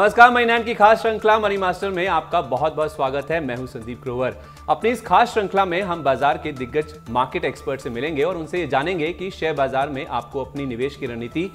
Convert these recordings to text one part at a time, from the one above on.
नमस्कार, मनी 9 की खास श्रृंखला मनी मास्टर में आपका बहुत बहुत स्वागत है। मैं हूं संदीप ग्रोवर। अपनी इस खास श्रृंखला में हम बाजार के दिग्गज मार्केट एक्सपर्ट से मिलेंगे और उनसे ये जानेंगे कि शेयर बाजार में आपको अपनी निवेश की रणनीति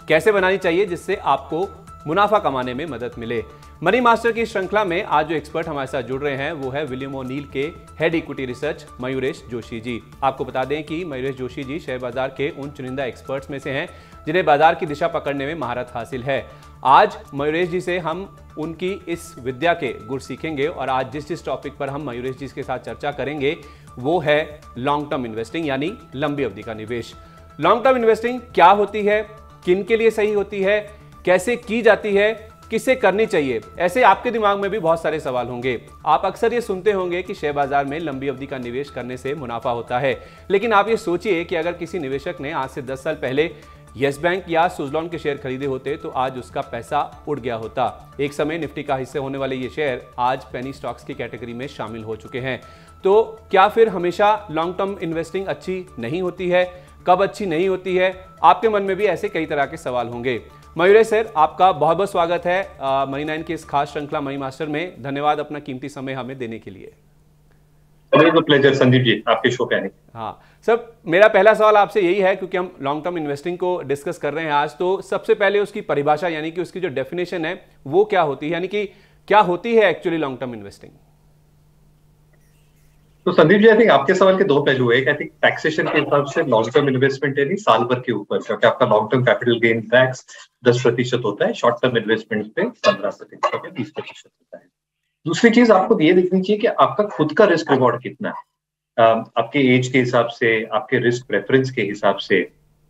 कैसे बनानी चाहिए जिससे आपको मुनाफा कमाने में मदद मिले। मनी मास्टर की श्रृंखला में आज जो एक्सपर्ट हमारे साथ जुड़ रहे हैं वो है विलियम ओ'नील के head equity research Mayuresh Joshi ji. आपको बता दें कि मयूरेश जोशी जी शेयर बाजार के उन चुनिंदा एक्सपर्ट्स में से हैं जिन्हें बाजार की दिशा पकड़ने में महारत हासिल है। आज मयूरेश जी से हम उनकी इस विद्या के गुर सीखेंगे और आज जिस टॉपिक पर हम मयूरेश जी के साथ चर्चा करेंगे वो है लॉन्ग टर्म इन्वेस्टिंग यानी लंबी अवधि का निवेश। लॉन्ग टर्म इन्वेस्टिंग क्या होती है, किन के लिए सही होती है, कैसे की जाती है, किसे करनी चाहिए, ऐसे आपके दिमाग में भी बहुत सारे सवाल होंगे। आप अक्सर ये सुनते होंगे कि शेयर बाजार में लंबी अवधि का निवेश करने से मुनाफा होता है, लेकिन आप ये सोचिए कि अगर किसी निवेशक ने आज से 10 साल पहले यस बैंक या सुज़लॉन के शेयर खरीदे होते तो आज उसका पैसा उड़ गया होता। एक समय निफ्टी का हिस्सा होने वाले ये शेयर आज पेनी स्टॉक्स की कैटेगरी में शामिल हो चुके हैं। तो क्या फिर हमेशा लॉन्ग टर्म इन्वेस्टिंग अच्छी नहीं होती है? कब अच्छी नहीं होती है? आपके मन में भी ऐसे कई तरह के सवाल होंगे। मयूरेश सर, आपका बहुत बहुत स्वागत है मनी 9 की इस खास श्रृंखला मनी मास्टर में। धन्यवाद अपना कीमती समय हमें देने के लिए। प्लेजर संदीप जी, आपके शो पे आने। हाँ सर, मेरा पहला सवाल आपसे यही है, क्योंकि हम लॉन्ग टर्म इन्वेस्टिंग को डिस्कस कर रहे हैं आज, तो सबसे पहले उसकी परिभाषा यानी कि उसकी जो डेफिनेशन है वो क्या होती है, यानी कि क्या होती है एक्चुअली लॉन्ग टर्म इन्वेस्टिंग? तो संदीप जी, आई थिंक आपके सवाल के दो पहलू है। आई थिंक टैक्सेशन के हिसाब से लॉन्ग टर्म इन्वेस्टमेंट है नहीं साल भर के ऊपर, क्योंकि आपका long term capital gain tax 10% होता है, शॉर्ट टर्म इन्वेस्टमेंट पे 15% या 20% होता है। दूसरी चीज आपको ये देखनी चाहिए कि आपका खुद का रिस्क रिवॉर्ड कितना है, आपके एज के हिसाब से, आपके रिस्क प्रेफरेंस के हिसाब से,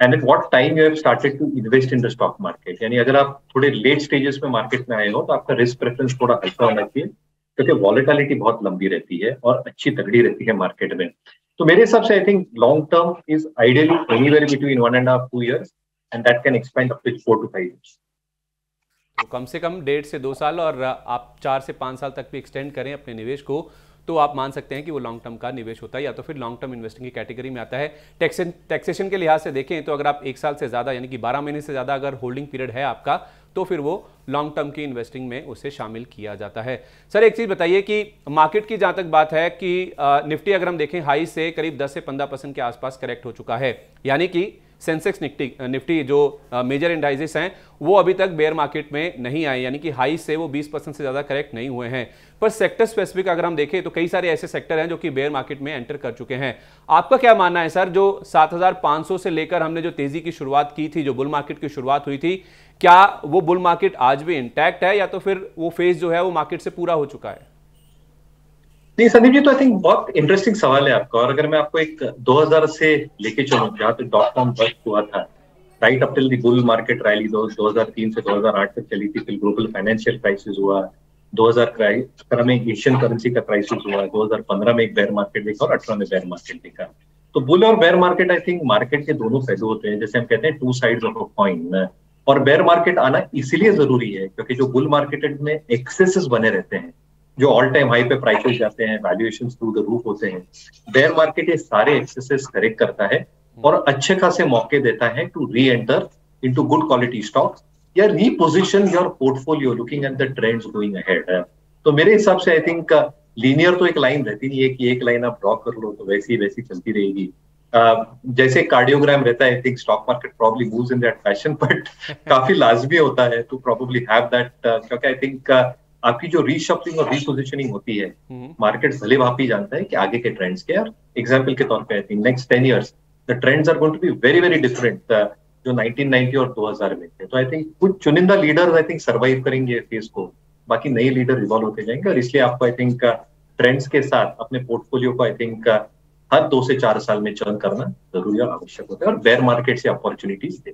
and at what time you have started to invest in the stock market. यानी अगर आप थोड़े लेट स्टेजेस में मार्केट में आए हो तो आपका रिस्क प्रेफरेंस थोड़ा हल्का होना चाहिए, क्योंकि वॉलेटिलिटी बहुत लंबी रहती है और अच्छी तगड़ी रहती है मार्केट में। तो मेरे हिसाब से I think long term is ideally anywhere between 1.5-2 years and that can expand up to 4 to 5 years। तो कम से कम 1.5 से 2 साल और आप 4 से 5 साल तक भी एक्सटेंड करें अपने निवेश को तो आप मान सकते हैं कि वो लॉन्ग टर्म का निवेश होता है या तो फिर लॉन्ग टर्म इन्वेस्टिंग की कैटेगरी में आता है। टैक्सेशन के लिहाज से देखें तो अगर आप 1 साल से ज़्यादा यानी कि 12 महीने से ज़्यादा अगर होल्डिंग पीरियड है आपका तो फिर वो लॉन्ग टर्म की इन्वेस्टिंग में उसे शामिल किया जाता है। सर, एक चीज़ बताइए कि मार्केट की जहाँ तक बात है कि निफ्टी अगर हम देखें हाई से करीब 10 से 15% के आसपास करेक्ट हो चुका है, यानी कि सेंसेक्स निफ्टी जो मेजर इंडाइजेस हैं वो अभी तक बेयर मार्केट में नहीं आए, यानी कि हाई से वो 20% से ज़्यादा करेक्ट नहीं हुए हैं। पर सेक्टर स्पेसिफिक अगर हम देखें तो कई सारे ऐसे सेक्टर हैं जो कि बेयर मार्केट में एंटर कर चुके हैं। आपका क्या मानना है सर, जो 7500 से लेकर हमने जो तेजी की शुरुआत की थी, जो बुल मार्केट की शुरुआत हुई थी, क्या वो बुल मार्केट आज भी इंटैक्ट है या तो फिर वो फेज जो है वो मार्केट से पूरा हो चुका है? नहीं संदीप जी, तो आई थिंक बहुत इंटरेस्टिंग सवाल है आपका। और अगर मैं आपको एक 2000 से लेके चलूं, जहाँ पे .com बस्ट हुआ था, right up till the bull market rally 2003 से 2008 तक चली थी, फिर ग्लोबल फाइनेंशियल क्राइसिस हुआ, 2017 में एशियन करेंसी का क्राइसिस हुआ, 2015 में एक बेयर मार्केट देखा और 18 में बेयर मार्केट देखा। तो बुल और bear market I think market के दोनों पहलू होते हैं, जैसे हम कहते हैं two sides of a coin. और बेयर मार्केट आना इसीलिए जरूरी है क्योंकि जो बुल मार्केट में एक्सेसेस बने रहते हैं, जो ऑल टाइम हाई पे प्राइसेस जाते हैं, वैल्यूएशंस थ्रू द रूफ होते हैं, बेयर मार्केट ये सारे एक्सेसेस करेक्ट करता है और अच्छे खासे मौके देता है to reenter into good quality stocks या reposition your portfolio looking at the trends going ahead. तो मेरे हिसाब से आई थिंक लीनियर तो एक लाइन रहती नहीं है कि एक लाइन आप ड्रॉ कर लो तो वैसी चलती रहेगी। जैसे कार्डियोग्राम रहता है, I think stock market probably moves in that fashion, but काफी लाजमी होता है टू प्रॉब्ली हैव दैट, क्योंकि आई थिंक आपकी जो रीशफलिंग और रीपोजिशनिंग होती है, मार्केट भले भांति जानता है कि आगे के ट्रेंड्स क्या है। एग्जांपल के तौर पे I think next 10 years the trends are going to be very very different जो 1990 और 2000 में थे। तो आई थिंक कुछ चुनिंदा लीडर्स आई थिंक सर्वाइव करेंगे फेज को, बाकी नए लीडर इवॉल्व होते जाएंगे। और इसलिए आपको आई थिंक ट्रेंड्स के साथ अपने पोर्टफोलियो को आई थिंक हर 2 से 4 साल में चर्न करना जरूरी और आवश्यक होता है और बेयर मार्केट से अपॉर्चुनिटीज दे।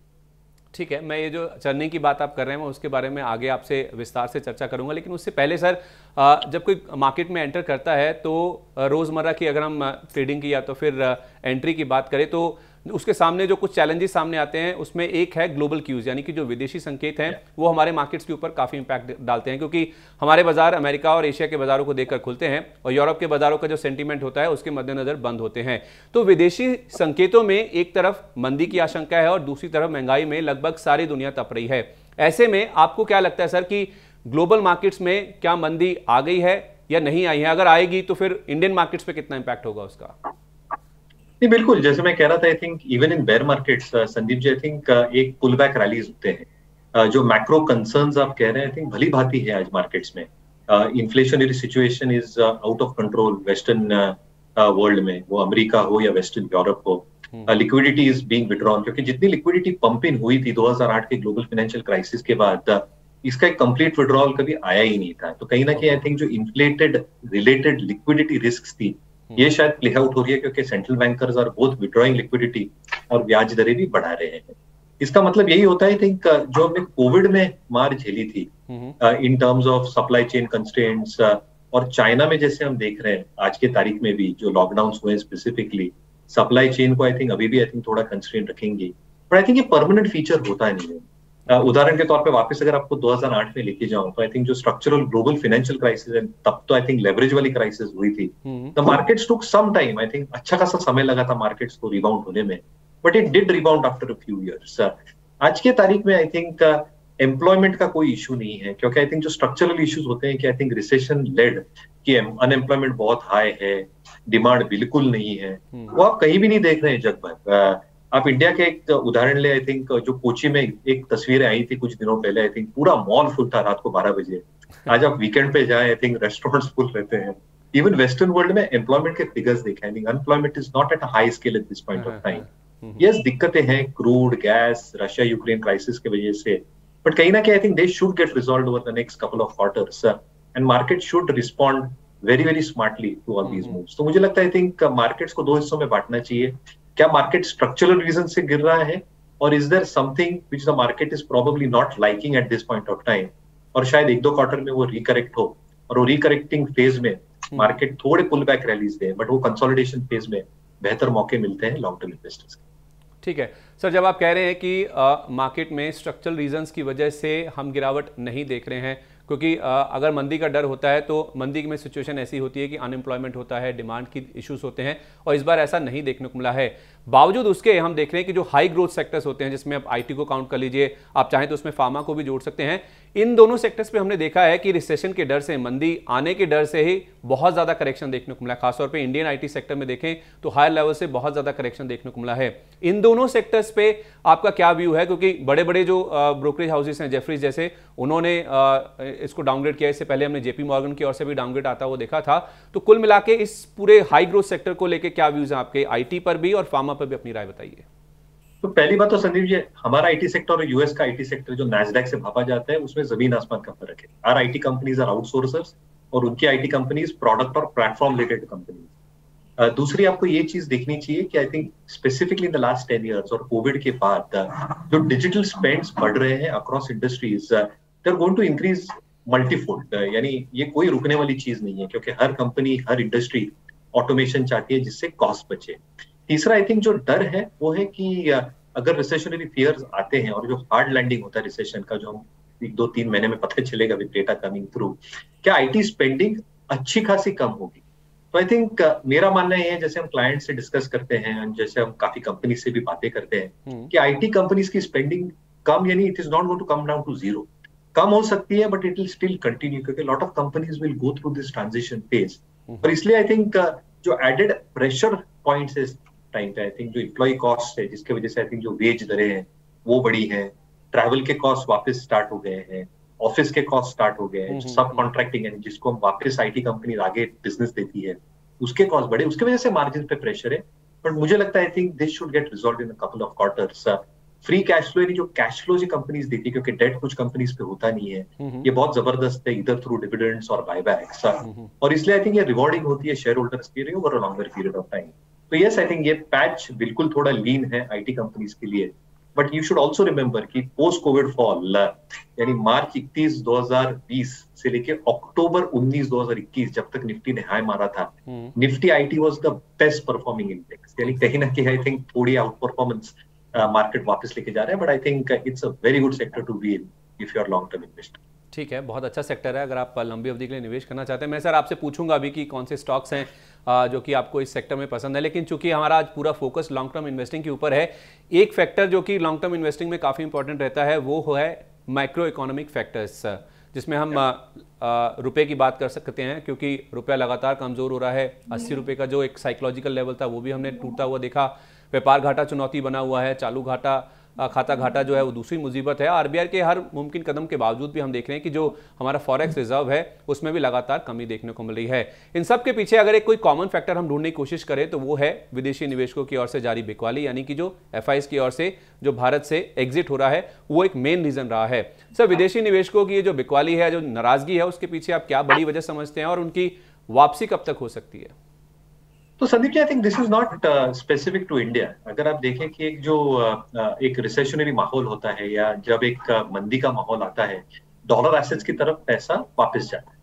ठीक है, मैं ये जो चर्निंग की बात आप कर रहे हैं मैं उसके बारे में आगे आपसे विस्तार से चर्चा करूंगा, लेकिन उससे पहले सर, जब कोई मार्केट में एंटर करता है तो रोज़मर्रा की अगर हम ट्रेडिंग की या तो फिर एंट्री की बात करें तो उसके सामने जो कुछ चैलेंजेस सामने आते हैं उसमें एक है ग्लोबल क्यूज, यानी कि जो विदेशी संकेत हैं वो हमारे मार्केट्स के ऊपर काफ़ी इंपैक्ट डालते हैं, क्योंकि हमारे बाजार अमेरिका और एशिया के बाजारों को देखकर खुलते हैं और यूरोप के बाजारों का जो सेंटीमेंट होता है उसके मद्देनजर बंद होते हैं। तो विदेशी संकेतों में एक तरफ मंदी की आशंका है और दूसरी तरफ महंगाई में लगभग सारी दुनिया तप रही है। ऐसे में आपको क्या लगता है सर कि ग्लोबल मार्केट्स में क्या मंदी आ गई है या नहीं आई है? अगर आएगी तो फिर इंडियन मार्केट्स पे कितना इंपैक्ट होगा उसका? नहीं, बिल्कुल, जैसे मैं कह रहा था, I think even in bear markets Sandeep ji, I think एक पुल बैक रैलीज होते हैं। जो मैक्रो कंसर्न्स आप कह रहे हैं, आई थिंक भली भांति है आज मार्केट्स में। Inflationary situation is out of control western world में, वो अमेरिका हो या वेस्टर्न यूरोप हो। लिक्विडिटी इज बीइंग विड्रॉन, क्योंकि जितनी लिक्विडिटी पंप इन हुई थी 2008 के ग्लोबल फाइनेंशियल क्राइसिस के बाद, इसका एक कंप्लीट विड्रॉल कभी आया ही नहीं था। तो कहीं ना कहीं आई थिंक जो इन्फ्लेटेड रिलेटेड लिक्विडिटी रिस्क थी, ये शायद प्ले आउट हो रही है, क्योंकि central bankers are both withdrawing liquidity और ब्याज दरें भी बढ़ा रहे हैं। इसका मतलब यही होता है, थिंक जो हमने कोविड में मार झेली थी in terms of supply chain constraints, और चाइना में जैसे हम देख रहे हैं आज के तारीख में भी जो लॉकडाउन हुए स्पेसिफिकली, सप्लाई चेन को आई थिंक अभी भी आई थिंक थोड़ा कंस्ट्रेंट रखेंगे। बट आई थिंक ये परमानेंट फीचर होता नहीं है। उदाहरण के तौर पे वापस अगर आपको 2008 में लेके जाऊं, तो आई थिंक जो स्ट्रक्चरल ग्लोबल फाइनेंशियल क्राइसिस है, तब तो आई थिंक लेवरेज वाली क्राइसिस हुई थी। The markets took some time, I think अच्छा खासा समय लगा था मार्केट्स को रिबाउंड होने में, but it did rebound after a few years. आज के तारीख में आई थिंक एम्प्लॉयमेंट का कोई इशू नहीं है, क्योंकि आई थिंक जो स्ट्रक्चरल इश्यूज होते हैं कि आई थिंक रिसेशन लेड कि अनएम्प्लॉयमेंट बहुत हाई है, डिमांड बिल्कुल नहीं है, वो आप कहीं भी नहीं देख रहे हैं जग भर। आप इंडिया के एक उदाहरण ले, आई थिंक जो कोची में एक तस्वीरें आई थी कुछ दिनों पहले, आई थिंक पूरा मॉल फुल था रात को 12 बजे। आज आप वीकेंड पे जाए, आई थिंक रेस्टोरेंट्स फुल रहते हैं। इवन वेस्टर्न वर्ल्ड में एम्प्लॉयमेंट के फिगर्स देखें, I think unemployment is not at a high scale at this point of time. Yes, दिक्कतें हैं crude, gas, Russia Ukraine crisis की वजह से, बट कहीं ना कहीं I think they should get resolved over the next couple of quarters, and market should respond very very smartly to all these moves. तो मुझे लगता है आई थिंक मार्केट्स को दो हिस्सों में बांटना चाहिए। क्या मार्केट स्ट्रक्चरल रीजन से गिर रहा है, और is there something which the market is probably not liking at this point of time, और शायद एक दो क्वार्टर में वो रिकरेक्ट हो, और वो रिकरेक्टिंग फेज में मार्केट थोड़े पुल बैक रैलीज दे, बट वो कंसोलिडेशन फेज में बेहतर मौके मिलते हैं लॉन्ग टर्म इन्वेस्टर्स के। ठीक है सर, जब आप कह रहे हैं कि मार्केट में स्ट्रक्चरल रीजंस की वजह से हम गिरावट नहीं देख रहे हैं, क्योंकि अगर मंदी का डर होता है तो मंदी में सिचुएशन ऐसी होती है कि अनएम्प्लॉयमेंट होता है, डिमांड की इश्यूज होते हैं, और इस बार ऐसा नहीं देखने को मिला है। बावजूद उसके हम देख रहे हैं कि जो हाई ग्रोथ सेक्टर्स होते हैं, जिसमें आप आईटी को काउंट कर लीजिए, आप चाहें तो उसमें फार्मा को भी जोड़ सकते हैं, इन दोनों सेक्टर्स पे हमने देखा है कि रिसेशन के डर से, मंदी आने के डर से ही बहुत ज़्यादा करेक्शन देखने को मिला। खासतौर पे इंडियन आईटी सेक्टर में देखें तो हायर लेवल से बहुत ज़्यादा करेक्शन देखने को मिला है। इन दोनों सेक्टर्स पे आपका क्या व्यू है? क्योंकि बड़े बड़े जो ब्रोकरेज हाउसेस हैं, जेफरीज जैसे, उन्होंने इसको डाउनग्रेड किया। इससे पहले हमने जेपी मॉर्गन की ओर से भी डाउनग्रेड आता हुआ देखा था। तो कुल मिला के इस पूरे हाई ग्रोथ सेक्टर को लेकर क्या व्यूज हैं आपके, आईटी पर भी और फार्मा पर भी अपनी राय बताइए। तो पहली बात तो संदीप जी, हमारा आईटी सेक्टर और यूएस का आईटी सेक्टर जो नैस्डैक से भापा जाता है, उसमें जमीन आसमान का फर्क है। Are IT companies are outsourcers, और उनकी आईटी कंपनीज प्रोडक्ट और प्लेटफॉर्म रिलेटेड कंपनीज। दूसरी आपको ये चीज देखनी चाहिए कि I think specifically in the last 10 years और कोविड के बाद जो डिजिटल स्पेंड्स बढ़ रहे हैं across industries, they are going to increase multifold. यानी ये कोई रुकने वाली चीज नहीं है, क्योंकि हर कंपनी, हर इंडस्ट्री ऑटोमेशन चाहती है जिससे कॉस्ट बचे। तीसरा आई थिंक जो डर है वो है कि अगर रिसेशनरी फियर्स आते हैं और जो हार्ड लैंडिंग होता है रिसेशन का, जो हम 1-2-3 महीने में पता चलेगा विद डेटा कमिंग थ्रू, क्या आईटी स्पेंडिंग अच्छी खासी कम होगी। तो आई थिंक मेरा मानना ये है, जैसे हम क्लाइंट से डिस्कस करते हैं, जैसे हम काफी कंपनी से भी बातें करते हैं, कि आईटी कंपनीज की स्पेंडिंग कम, यानी it is not going to come down to zero. कम हो सकती है but it will still continue, क्योंकि lot of companies will go through this transition phase. और इसलिए आई थिंक जो एडेड प्रेशर पॉइंट्स है टाइम पे, आई थिंक जो एम्प्लॉय कॉस्ट है, जिसके वजह से आई थिंक जो वेज दरें हैं वो बढ़ी हैं, ट्रैवल के कॉस्ट वापस स्टार्ट हो गए हैं, ऑफिस के कॉस्ट स्टार्ट हो गए हैं, सब कॉन्ट्रैक्टिंग है जिसको हम वापस आईटी कंपनी आगे बिजनेस देती है, उसके कॉस्ट बढ़े, उसके वजह से मार्जिन पे प्रेशर है। बट मुझे लगता है आई think this should get resolved in a couple of quarters. Free cash flow, यानी जो कैश फ्लो जो कंपनीज देती है, क्योंकि डेट कुछ कंपनीज पे होता नहीं है, ये बहुत जबरदस्त है, इधर थ्रू डिविडेंड्स और बायबैक्स, और इसलिए आई थिंक ये रिवॉर्डिंग होती है शेयर होल्डर्स के लिए over a longer period of time. तो यस, आई थिंक ये पैच बिल्कुल थोड़ा लीन है आईटी कंपनीज के लिए, but you should also remember कि पोस्ट कोविड फॉल, यानी मार्च 31, 2020 से लेके अक्टूबर 19, 2021 जब तक निफ्टी ने हाई मारा था, Nifty IT was the best performing index. यानी कहीं ना कहीं आई थिंक थोड़ी आउट परफॉर्मेंस मार्केट वापस लेके जा रहे हैं, but I think it's a very good sector to be in if you are long term investor. ठीक है, बहुत अच्छा सेक्टर है अगर आप लंबी अवधि के लिए निवेश करना चाहते हैं। मैं सर आपसे पूछूंगा अभी कि कौन से स्टॉक्स हैं जो कि आपको इस सेक्टर में पसंद है, लेकिन चूंकि हमारा आज पूरा फोकस लॉन्ग टर्म इन्वेस्टिंग के ऊपर है, एक फैक्टर जो कि लॉन्ग टर्म इन्वेस्टिंग में काफ़ी इंपॉर्टेंट रहता है वो है माइक्रो इकोनॉमिक फैक्टर्स। जिसमें हम रुपए की बात कर सकते हैं, क्योंकि रुपया लगातार कमज़ोर हो रहा है। 80 रुपये का जो एक साइकोलॉजिकल लेवल था वो भी हमने टूटता हुआ देखा। व्यापार घाटा चुनौती बना हुआ है, चालू घाटा खाता घाटा जो है वो दूसरी मुसीबत है। आरबीआई के हर मुमकिन कदम के बावजूद भी हम देख रहे हैं कि जो हमारा फॉरेक्स रिजर्व है उसमें भी लगातार कमी देखने को मिल रही है। इन सब के पीछे अगर एक कोई कॉमन फैक्टर हम ढूंढने की कोशिश करें तो वो है विदेशी निवेशकों की ओर से जारी बिकवाली, यानी कि जो एफआईज की ओर से जो भारत से एग्जिट हो रहा है वो एक मेन रीजन रहा है। सर, विदेशी निवेशकों की ये जो बिकवाली है, जो नाराजगी है, उसके पीछे आप क्या बड़ी वजह समझते हैं और उनकी वापसी कब तक हो सकती है? तो Sandeep ji, I think this is not specific to India. अगर आप देखें कि एक जो एक रिसेशनरी माहौल होता है या जब एक मंदी का माहौल आता है, डॉलर एसेट्स की तरफ पैसा वापस जाता है।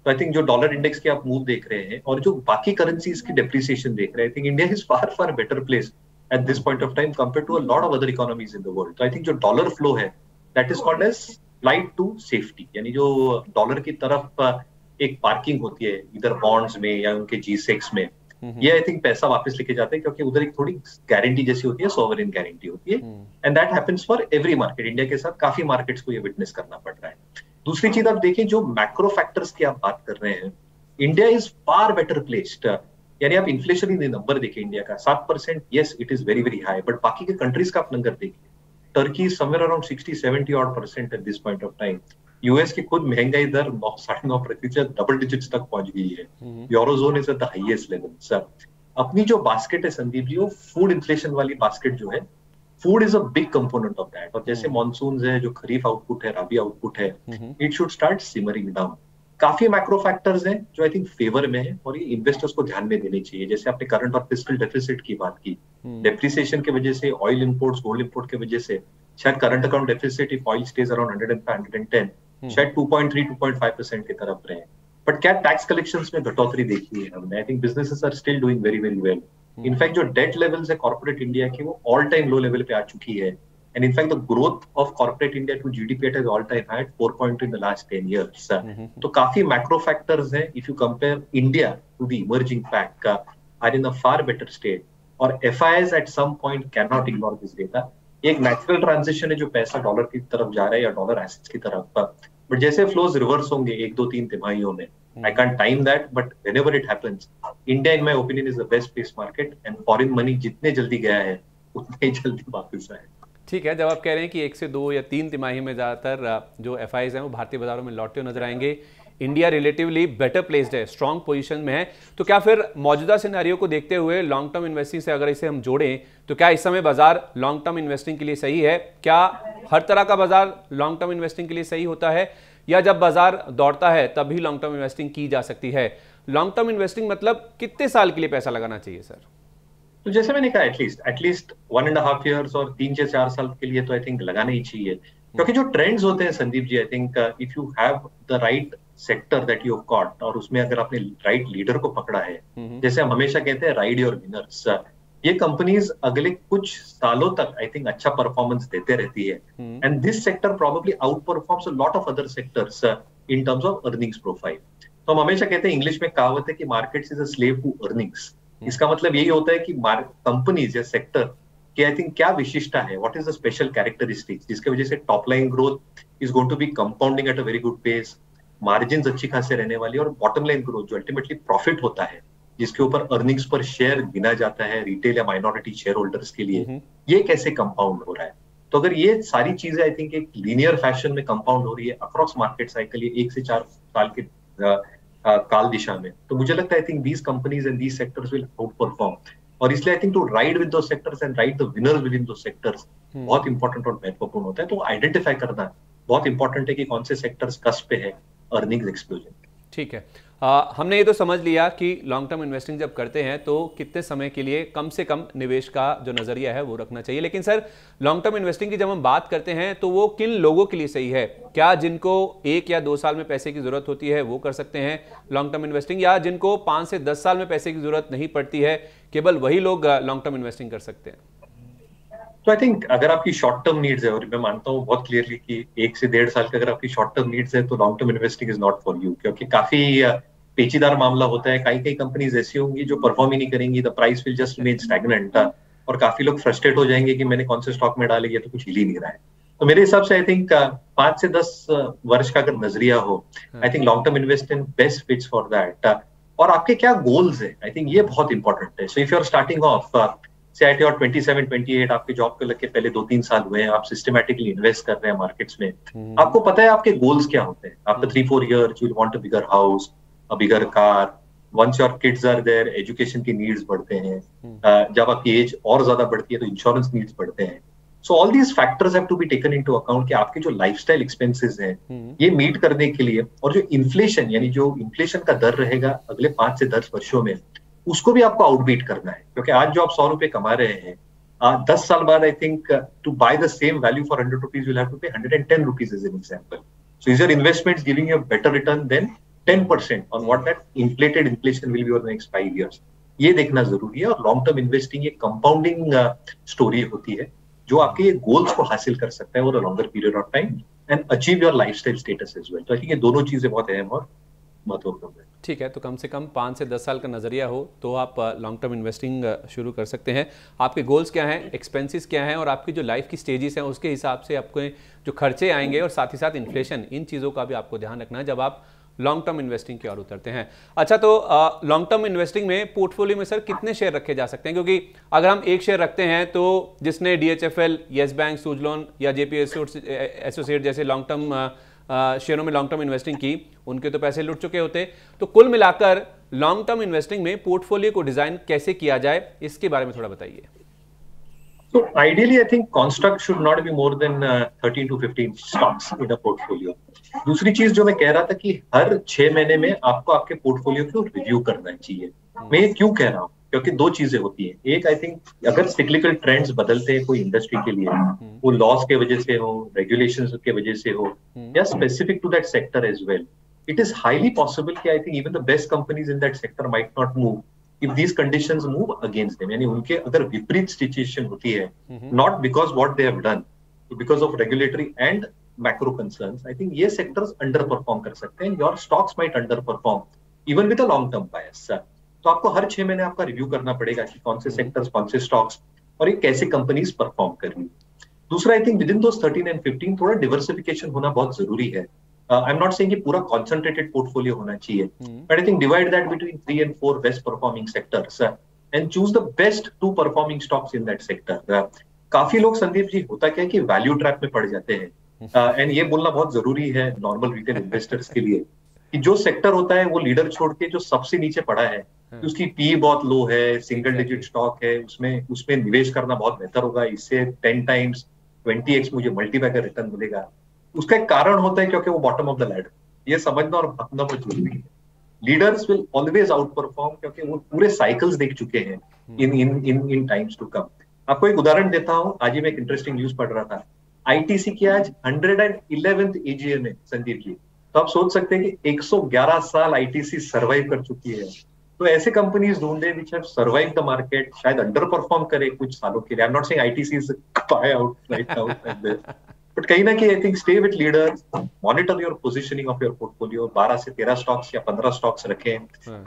तो आई थिंक जो डॉलर इंडेक्स के आप मूव देख रहे हैं और जो बाकी करेंसीज की डेप्रिसिएशन देख रहे हैं, I think India is far far better place at this point of time compare to a lot of other economies in the world. तो आई थिंक जो डॉलर फ्लो है that is called as flight to safety, यानी जो dollar की तरफ एक parking होती है इधर बॉन्ड्स में या उनके G-SECs में, ये आई थिंक पैसा वापस लेके जाते हैं, क्योंकि उधर एक थोड़ी गारंटी जैसी होती है, सॉवरेन गारंटी होती है। And that happens for every market. India के साथ काफी मार्केट्स को ये विटनेस करना पड़ रहा है। दूसरी चीज आप देखिए, जो मैक्रो फैक्टर्स की आप बात कर रहे हैं, India is far better placed. यानी आप इन्फ्लेशन नंबर देखिए इंडिया का 7%, yes it is very very high, but बाकी के कंट्रीज का आप नंबर देखिए, Turkey somewhere around 60-70% eight this point of time. US की खुद महंगाई दर 9.5% डबल डिजिट्स तक पहुंच गई है। Eurozone is at the highest level. Sir, अपनी जो बास्केट है संदीप जी, वो फूड इन्फ्लेशन वाली बास्केट जो है, food is a big component of that. और जैसे मॉनसून है, जो खरीफ आउटपुट है, रबी आउटपुट है, it should start simmering down. काफी मैक्रो फैक्टर्स हैं जो आई थिंक फेवर में है और ये इन्वेस्टर्स को ध्यान में देने चाहिए। जैसे आपने करंट और फिस्कल डेफिसिट की बात की, डेप्रिसिएशन की वजह से, ऑयल इंपोर्ट्स, गोल्ड इंपोर्ट की वजह से शायद current account deficit if oil stage around 105-110 शायद 2.3-2.5% की तरफ रहे। बट क्या टैक्स कलेक्शंस में घटोतरी देखी है हमने? I think businesses are still doing very very well. In fact जो डेट लेवल्स है कॉर्पोरेट इंडिया की, वो ऑल टाइम लो लेवल पे आ चुकी है। And in fact the growth of corporate India to GDP is all time high at 4.2 in the last 10 years। तो काफी मैक्रो फैक्टर्स हैं। If you compare India to the emerging pack are in a far better state, और FIIs at some point can not ignore this data. एक natural transition है जो पैसा dollar की तरफ जा रहा है या डॉलर एसेट्स की तरफ, बट जैसे फ्लोज रिवर्स होंगे 1-2-3 तिमाहियों में, I can't time that, but whenever it happens, India in my opinion is the best place market. And foreign money जितने जल्दी गया है उतने ही जल्दी वापस आए। ठीक है, जब आप कह रहे हैं कि 1 से 2 या 3 तिमाही में ज़्यादातर जो एफआईज हैं वो भारतीय बाजारों में लौटते हुए नजर आएंगे, इंडिया रिलेटिवली बेटर प्लेस्ड है, स्ट्रॉन्ग पोजीशन में है, तो क्या फिर मौजूदा सिनेरियो को देखते हुए लॉन्ग टर्म इन्वेस्टिंग से अगर इसे हम जोड़ें तो क्या इस समय बाजार लॉन्ग टर्म इन्वेस्टिंग के लिए सही है? क्या हर तरह का बाजार लॉन्ग टर्म इन्वेस्टिंग के लिए सही होता है, या जब बाजार दौड़ता है तब ही लॉन्ग टर्म इन्वेस्टिंग की जा सकती है? लॉन्ग टर्म इन्वेस्टिंग मतलब कितने साल के लिए पैसा लगाना चाहिए सर? तो जैसे मैंने कहा, एटलीस्ट 1.5 years और 3 से 4 साल के लिए तो आई थिंक लगाना ही चाहिए। क्योंकि जो ट्रेंड्स होते हैं Sandeep ji, I think if you have the right sector that you have caught, और उसमें अगर आपने राइट लीडर को पकड़ा है, जैसे हम हमेशा कहते हैं राइड योर विनर्स, ये कंपनीज अगले कुछ सालों तक आई थिंक अच्छा परफॉर्मेंस देते रहती है। And this sector probably out performs a lot of other sectors in terms of earnings profile. तो हम हमेशा कहते हैं, इंग्लिश में कहावत है कि markets is a slave to earnings. इसका मतलब यही होता है कि कंपनीज या सेक्टर की आई थिंक क्या विशिष्टता है, what is the special characteristics जिसकी वजह से top line growth is going to be compounding at a very good pace, margin अच्छी खासे रहने वाली, और बॉटम लाइन ग्रोथ जो अल्टीमेटली प्रॉफिट होता है, जिसके ऊपर अर्निंग्स पर शेयर गिना जाता है रिटेल या माइनॉरिटी शेयर होल्डर्स के लिए, ये कैसे कंपाउंड हो रहा है। तो अगर ये सारी चीजें आई थिंक एक लीनियर फैशन में कंपाउंड हो रही है अक्रॉस मार्केट साइकिल, ये 1 से 4 साल के काल दिशा में, तो मुझे लगता है आई think these companies and these sectors will outperform. और इसलिए I think to ride with those sectors and ride the winners within those sectors बहुत इंपॉर्टेंट और महत्वपूर्ण होता है। तो आइडेंटिफाई करना बहुत इंपॉर्टेंट है कि कौन से सेक्टर्स कस्प पे है अर्निंग्स एक्सप्लोजन। ठीक है, हमने ये तो समझ लिया कि लॉन्ग टर्म इन्वेस्टिंग जब करते हैं तो कितने समय के लिए कम से कम निवेश का जो नजरिया है वो रखना चाहिए। लेकिन सर, लॉन्ग टर्म इन्वेस्टिंग की जब हम बात करते हैं तो वो किन लोगों के लिए सही है? क्या जिनको 1 या 2 साल में पैसे की जरूरत होती है वो कर सकते हैं लॉन्ग टर्म इन्वेस्टिंग, या जिनको 5 से 10 साल में पैसे की जरूरत नहीं पड़ती है केवल वही लोग लॉन्ग टर्म इन्वेस्टिंग कर सकते हैं? तो आई थिंक अगर आपकी शॉर्ट टर्म नीड्स है, और मैं मानता हूँ बहुत क्लियरली कि 1 से 1.5 साल का अगर आपकी शॉर्ट टर्म नीड्स है, तो long term investing is not for you, क्योंकि काफी पेचीदार मामला होता है। कई कंपनीज ऐसी होंगी जो परफॉर्म ही नहीं करेंगी, the price will just remain stagnant, और काफी लोग फ्रस्ट्रेट हो जाएंगे कि मैंने कौन से स्टॉक में डाले, ये तो कुछ हिल ही नहीं रहा है। तो मेरे हिसाब से आई थिंक 5 से 10 वर्ष का अगर नजरिया हो, आई think long term investment best fits for that. और आपके क्या गोल्स है, आई थिंक ये बहुत इंपॉर्टेंट है। So if you are starting off से एट योर 27-28, आपके जॉब के लग के पहले 2-3 साल हुए हैं, आप सिस्टमैटिकली इन्वेस्ट कर रहे हैं मार्केट्स में, आपको पता है आपके गोल्स क्या होते हैं। After 3-4 years you want a bigger house, a bigger car, once your kids are there, education की नीड्स बढ़ते हैं, जब आपकी एज और ज्यादा बढ़ती है तो इंश्योरेंस नीड्स बढ़ते हैं। So all these factors have to be taken into account कि आपके जो लाइफस्टाइल एक्सपेंसेस हैं ये मीट करने के लिए, और जो इन्फ्लेशन यानी जो इन्फ्लेशन का दर रहेगा अगले 5 से 10 वर्षों में, उसको भी आपको आउटबीट करना है। क्योंकि आज जो आप 100 रुपए कमा रहे हैं, 10 साल बाद I think to buy the same value for 100 rupees you will have to pay 110 rupees as an example. So is your investments giving you a better return than 10% on what that inflated inflation will be over the next 5 years? ये देखना जरूरी है। और long term investing एक compounding story होती है जो आपके ये गोल्स को हासिल कर सकता है over a longer period of time and achieve your lifestyle status as well. तो आई थिंक ये दोनों चीजें बहुत अहम और महत्वपूर्ण है। ठीक है, तो कम से कम 5 से 10 साल का नजरिया हो तो आप लॉन्ग टर्म इन्वेस्टिंग शुरू कर सकते हैं। आपके गोल्स क्या हैं, एक्सपेंसेस क्या हैं, और आपकी जो लाइफ की स्टेजेस हैं उसके हिसाब से आपको जो खर्चे आएंगे और साथ ही साथ इन्फ्लेशन, इन चीज़ों का भी आपको ध्यान रखना है जब आप लॉन्ग टर्म इन्वेस्टिंग की ओर उतरते हैं। अच्छा, तो लॉन्ग टर्म इन्वेस्टिंग में पोर्टफोलियो में सर कितने शेयर रखे जा सकते हैं? क्योंकि अगर हम एक शेयर रखते हैं तो जिसने DHFL, येस बैंक, सुजलॉन या JP एसोसिएट जैसे लॉन्ग टर्म शेयरों में लॉन्ग टर्म इन्वेस्टिंग की, उनके तो पैसे लुट चुके होते। तो कुल मिलाकर लॉन्ग टर्म इन्वेस्टिंग में पोर्टफोलियो को डिजाइन कैसे किया जाए, इसके बारे में थोड़ा बताइए। So ideally, I think construct should not be more than 13 to 15 stocks in a portfolio. दूसरी चीज जो मैं कह रहा था कि हर 6 महीने में आपको आपके पोर्टफोलियो को रिव्यू करना चाहिए। मैं ये क्यों कह रहा हूँ? क्योंकि 2 चीजें होती हैं। एक, आई थिंक अगर सिक्लिकल ट्रेंड्स बदलते हैं कोई इंडस्ट्री के लिए, वो लॉस के वजह से हो, रेगुलेशंस के वजह से हो, या specific to that sector as well, it is highly possible कि I think even the best companies in that sector might not move if these conditions move against them। यानी उनके अगर विपरीत सिचुएशन होती है, not because what they have done, because of regulatory and macro concerns, I think ये sectors underperform कर सकते हैं। Your stocks might underperform even with a long term bias। तो आपको हर 6 महीने आपका रिव्यू करना पड़ेगा कि कौन से सेक्टर्स, कौन से स्टॉक्स और ये कैसे कंपनीज परफॉर्म कर रही है। दूसरा, I think with in those 13 and 15 थोड़ा डिवर्सिफिकेशन होना बहुत जरूरी है। आई एम नॉट सेइंग कि पूरा कॉन्सेंट्रेटेड पोर्टफोलियो होना चाहिए, but I think divide that between 3 and 4 best performing sectors and choose the best 2 performing stocks in that sector. काफी लोग, संदीप जी, होता क्या है कि वैल्यू ट्रैप में पड़ जाते हैं, एंड ये बोलना बहुत जरूरी है नॉर्मल रिटेल इन्वेस्टर्स के लिए कि जो सेक्टर होता है वो लीडर छोड़ के जो सबसे नीचे पड़ा है, उसकी पी बहुत लो है, सिंगल डिजिट स्टॉक है, उसमें निवेश करना बहुत बेहतर होगा, इससे 10 times 20x मुझे मल्टीपैकर रिटर्न मिलेगा। उसका एक कारण होता है क्योंकि वो बॉटम ऑफ द लैडर, ये समझना और भागना बहुत जरूरी है। Leaders will always out perform क्योंकि वो पूरे साइकिल्स देख चुके हैं इन टाइम्स टू कम। आपको एक उदाहरण देता हूँ, आज ही मैं एक इंटरेस्टिंग न्यूज पढ़ रहा था, आईटीसी की आज 111th AGM है, संदीप जी। तो आप सोच सकते हैं कि 111 साल आईटीसी सर्वाइव कर चुकी है। तो ऐसे कंपनीज ढूंढे which have survive the market, शायद अंडर परफॉर्म करे कुछ सालों के लिए। I am not saying ITC is by out right now, but कहीं ना कहीं I think stay with leaders, monitor your positioning of your portfolio. 12 से 13 स्टॉक्स या 15 स्टॉक्स रखें,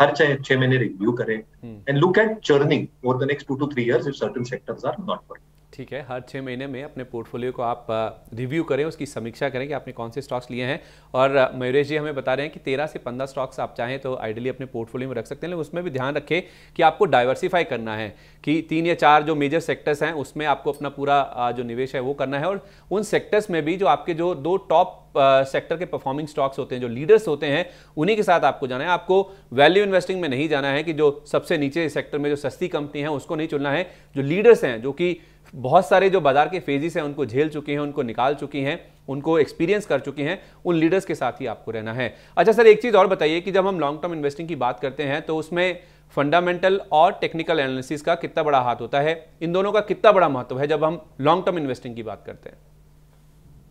हर 6 महीने रिव्यू करें and look at churning over the next 2 to 3 years if certain sectors are not working। ठीक है, हर 6 महीने में अपने पोर्टफोलियो को आप रिव्यू करें, उसकी समीक्षा करें कि आपने कौन से स्टॉक्स लिए हैं। और मयूरेश जी हमें बता रहे हैं कि 13 से 15 स्टॉक्स आप चाहें तो आइडियली अपने पोर्टफोलियो में रख सकते हैं, लेकिन उसमें भी ध्यान रखें कि आपको डाइवर्सिफाई करना है कि 3 या 4 जो मेजर सेक्टर्स हैं उसमें आपको अपना पूरा जो निवेश है वो करना है, और उन सेक्टर्स में भी जो आपके जो 2 टॉप सेक्टर के परफॉर्मिंग स्टॉक्स होते हैं, जो लीडर्स होते हैं, उन्हीं के साथ आपको जाना है। आपको वैल्यू इन्वेस्टिंग में नहीं जाना है कि जो सबसे नीचे सेक्टर में जो सस्ती कंपनी है उसको नहीं चुनना है। जो लीडर्स हैं, जो कि बहुत सारे जो बाजार के फेजेस हैं उनको झेल चुकी हैं, उनको निकाल चुकी हैं, उनको एक्सपीरियंस कर चुकी हैं, उन लीडर्स के साथ ही आपको रहना है। अच्छा सर, एक चीज़ और बताइए कि जब हम लॉन्ग टर्म इन्वेस्टिंग की बात करते हैं तो उसमें फंडामेंटल और टेक्निकल एनालिसिस का कितना बड़ा हाथ होता है, इन दोनों का कितना बड़ा महत्व है जब हम लॉन्ग टर्म इन्वेस्टिंग की बात करते हैं?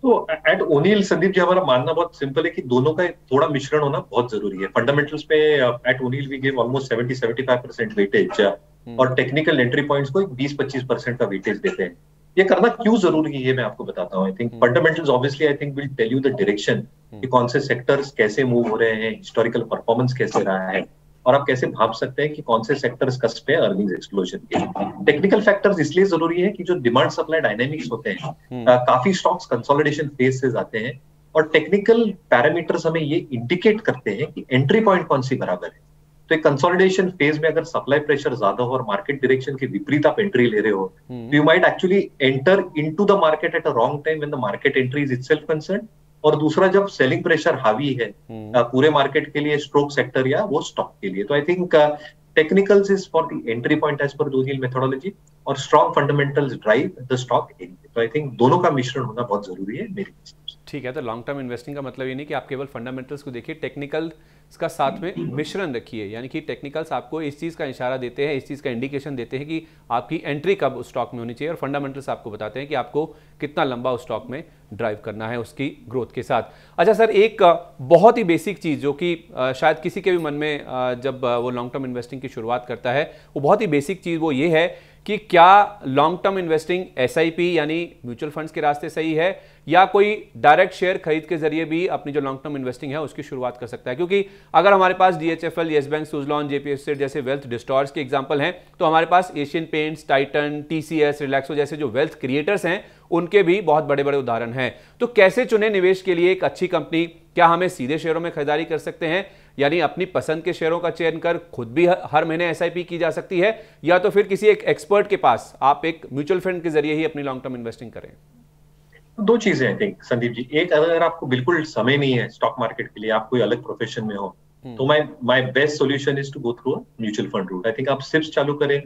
तो एट ओनिल, संदीप जी, हमारा मानना बहुत सिंपल है कि दोनों का थोड़ा मिश्रण होना बहुत जरूरी है। फंडामेंटल्स पे at O'Neil we give almost 70-75% weightage और टेक्निकल एंट्री पॉइंट्स को 20-25% का वेटेज देते हैं। ये करना क्यों जरूरी है ये मैं आपको बताता हूँ। I think fundamentals obviously I think will tell you the direction कि कौन से सेक्टर्स कैसे मूव हो रहे हैं, हिस्टोरिकल परफॉर्मेंस कैसे रहा है। और आप कैसे भाप सकते हैं कि कौन से सेक्टर्स कस्प पे अर्निंग्स एक्सप्लोजन के। टेक्निकल फैक्टर्स इसलिए जरूरी है कि जो डिमांड सप्लाई डायनेमिक्स होते हैं, काफी स्टॉक्स कंसोलिडेशन फेज से जाते हैं, और टेक्निकल पैरामीटर्स हमें ये इंडिकेट करते हैं कि एंट्री पॉइंट कौन सी बराबर है। तो एक कंसोलिडेशन फेज में अगर सप्लाई प्रेशर ज्यादा हो और मार्केट डायरेक्शन के विपरीत आप एंट्री ले रहे हो, तो you might actually enter into the market at a wrong time when the market entry is itself concerned. और दूसरा, जब सेलिंग प्रेशर हावी है पूरे मार्केट के लिए, स्ट्रोक सेक्टर या वो स्टॉक के लिए। तो I think technicals is for the entry point as per डोनियल मेथोडोलॉजी, और strong fundamentals drive the stock in. तो आई थिंक दोनों का मिश्रण होना बहुत जरूरी है मेरे हिसाब से। ठीक है, तो लॉन्ग टर्म इन्वेस्टिंग का मतलब ये नहीं कि आप केवल फंडामेंटल्स को देखिए, टेक्निकल्स का साथ में मिश्रण रखिए। यानी कि टेक्निकल्स आपको इस चीज़ का इशारा देते हैं, इस चीज़ का इंडिकेशन देते हैं कि आपकी एंट्री कब उस स्टॉक में होनी चाहिए, और फंडामेंटल्स आपको बताते हैं कि आपको कितना लंबा उस स्टॉक में ड्राइव करना है उसकी ग्रोथ के साथ। अच्छा सर, एक बहुत ही बेसिक चीज़ जो कि शायद किसी के भी मन में जब वो लॉन्ग टर्म इन्वेस्टिंग की शुरुआत करता है, वो बहुत ही बेसिक चीज़ वो ये है कि क्या लॉन्ग टर्म इन्वेस्टिंग एसआईपी यानी म्यूचुअल फंड्स के रास्ते सही है, या कोई डायरेक्ट शेयर खरीद के जरिए भी अपनी जो लॉन्ग टर्म इन्वेस्टिंग है उसकी शुरुआत कर सकता है। क्योंकि अगर हमारे पास DHFL, Yes Bank, Suzlon, JPSC जैसे वेल्थ डिस्टॉर्स के एग्जांपल हैं, तो हमारे पास Asian Paints, Titan, TCS, Relaxo जैसे जो वेल्थ क्रिएटर्स हैं उनके भी बहुत बड़े बड़े उदाहरण हैं। तो कैसे चुने निवेश के लिए एक अच्छी कंपनी? क्या हमें सीधे शेयरों में खरीदारी कर सकते हैं, यानी अपनी पसंद के शेयरों का चयन कर खुद भी हर महीने एसआईपी की जा सकती है, या तो फिर किसी एक एक्सपर्ट के पास आप एक म्यूचुअल फंड के जरिए ही अपनी लॉन्ग टर्म इन्वेस्टिंग करें? दो चीजें आई थिंक संदीप जी। एक, अगर आपको बिल्कुल समय नहीं है स्टॉक मार्केट के लिए, आप कोई अलग प्रोफेशन में हो, तो my best solution is to go through mutual fund route. I think आप सिप्स चालू करें,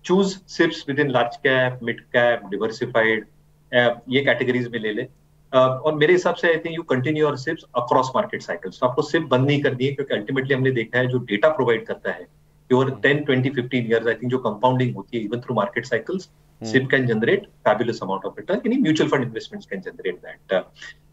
choose SIPs within large cap, mid cap, diversified, ये कैटेगरीज में ले ले। और मेरे हिसाब से I think you continue your SIPs across market cycles. तो आपको सिप बंद नहीं करनी है, क्योंकि अल्टीमेटली हमने देखा है जो डेटा प्रोवाइड करता है कि ओवर 10, 20, 15 इयर्स आई थिंक जो कंपाउंडिंग होती है even through market cycles, SIP can generate fabulous amount of return. Any mutual fund investments can generate that.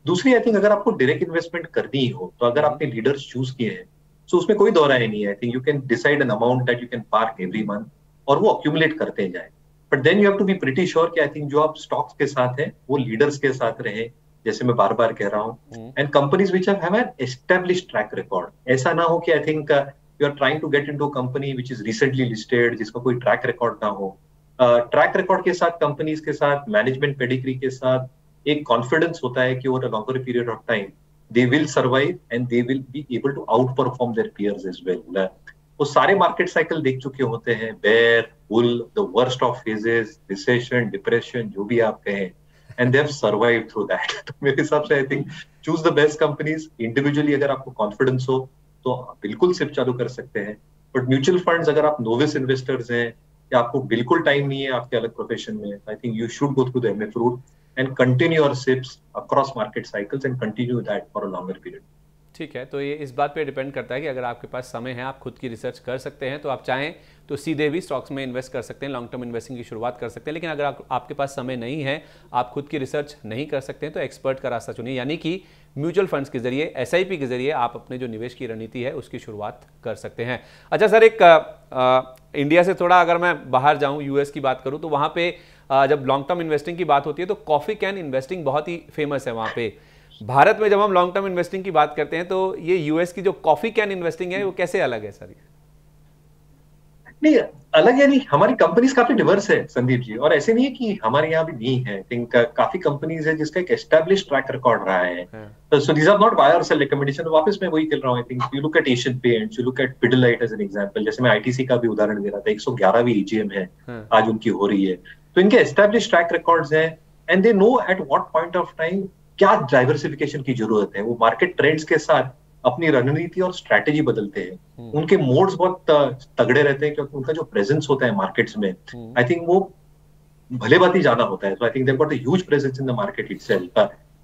दूसरी, आई थिंक अगर आपको डायरेक्ट इन्वेस्टमेंट करनी हो, तो अगर आपने लीडर्स चूज किए हैं, तो उसमें कोई दौराय नहीं है। आई think you can decide an amount that you can park every month, और वो अक्यूमुलेट करते जाए। But then you have to be pretty sure कि आई थिंक जो आप स्टॉक्स के साथ हैं वो लीडर्स के साथ रहे, जैसे मैं बार बार कह रहा हूँ, and companies which have an established track record. ऐसा ना हो कि I think you are trying to get into company which is recently listed, जिसका कोई ट्रैक रिकॉर्ड ना हो। ट्रैक रिकॉर्ड के साथ, कंपनीज के साथ, मैनेजमेंट पेडिग्री के साथ एक कॉन्फिडेंस होता है कि over a longer period of time they will survive and they will be able to outperform their peers as well. वो सारे मार्केट साइकिल देख चुके होते हैं, bear, bull, the worst of phases, recession, depression, जो भी आप कहें, and they have survived through that. तो मेरे हिसाब से I think choose the best companies. Individually अगर आपको कॉन्फिडेंस हो तो बिल्कुल सिर्फ चालू कर सकते हैं, बट म्यूचुअल फंड्स अगर आप नोविस इन्वेस्टर्स हैं या आपको बिल्कुल टाइम नहीं है आपके अलग प्रोफेशन में, I think you should go through the MF route and continue your SIPs across market cycles and continue that for a longer period. ठीक है, तो ये इस बात पे डिपेंड करता है कि अगर आपके पास समय है, आप खुद की रिसर्च कर सकते हैं, तो आप चाहें तो सीधे भी स्टॉक्स में इन्वेस्ट कर सकते हैं, लॉन्ग टर्म इन्वेस्टिंग की शुरुआत कर सकते हैं। लेकिन अगर आपके पास समय नहीं है, आप खुद की रिसर्च नहीं कर सकते हैं, तो एक्सपर्ट का रास्ता चुनिए, यानी कि म्यूचुअल फंड्स के जरिए, एसआईपी के जरिए आप अपने जो निवेश की रणनीति है उसकी शुरुआत कर सकते हैं। अच्छा सर, एक इंडिया से थोड़ा अगर मैं बाहर जाऊं, यूएस की बात करूं, तो वहां पे जब लॉन्ग टर्म इन्वेस्टिंग की बात होती है तो कॉफी कैन इन्वेस्टिंग बहुत ही फेमस है वहां पे। भारत में जब हम लॉन्ग टर्म इन्वेस्टिंग की बात करते हैं तो ये यूएस की जो कॉफी कैन इन्वेस्टिंग है वो कैसे अलग है सर? नहीं अलग है, नहीं, हमारी कंपनीज काफी डिवर्स है संदीप जी, और ऐसे नहीं है कि हमारे यहाँ भी नहीं है। आई थिंक काफी कंपनीज है जिसका एक एस्टैब्लिश्ड ट्रैक रिकॉर्ड रहा है। So these are not buy और सेल रिकमेंडेशन। वापस मैं वही कह रहा हूँ, I think you look at Asian Paints, you look at Pidilite as an example, जैसे मैं आईटीसी का भी उदाहरण दे रहा था, 111वीं ईजीएम है आज उनकी हो रही है, तो इनके एस्टैब्लिश्ड ट्रैक रिकॉर्ड्स हैं and they know at what point of time क्या डाइवर्सिफिकेशन की जरूरत है। वो मार्केट ट्रेंड्स के साथ अपनी रणनीति और स्ट्रैटेजी बदलते हैं। उनके मोड्स बहुत तगड़े रहते हैं, क्योंकि उनका जो प्रेजेंस होता है मार्केट्स में, आई थिंक वो भले बात ही जाना होता है। So I think they have got a huge presence in the market itself.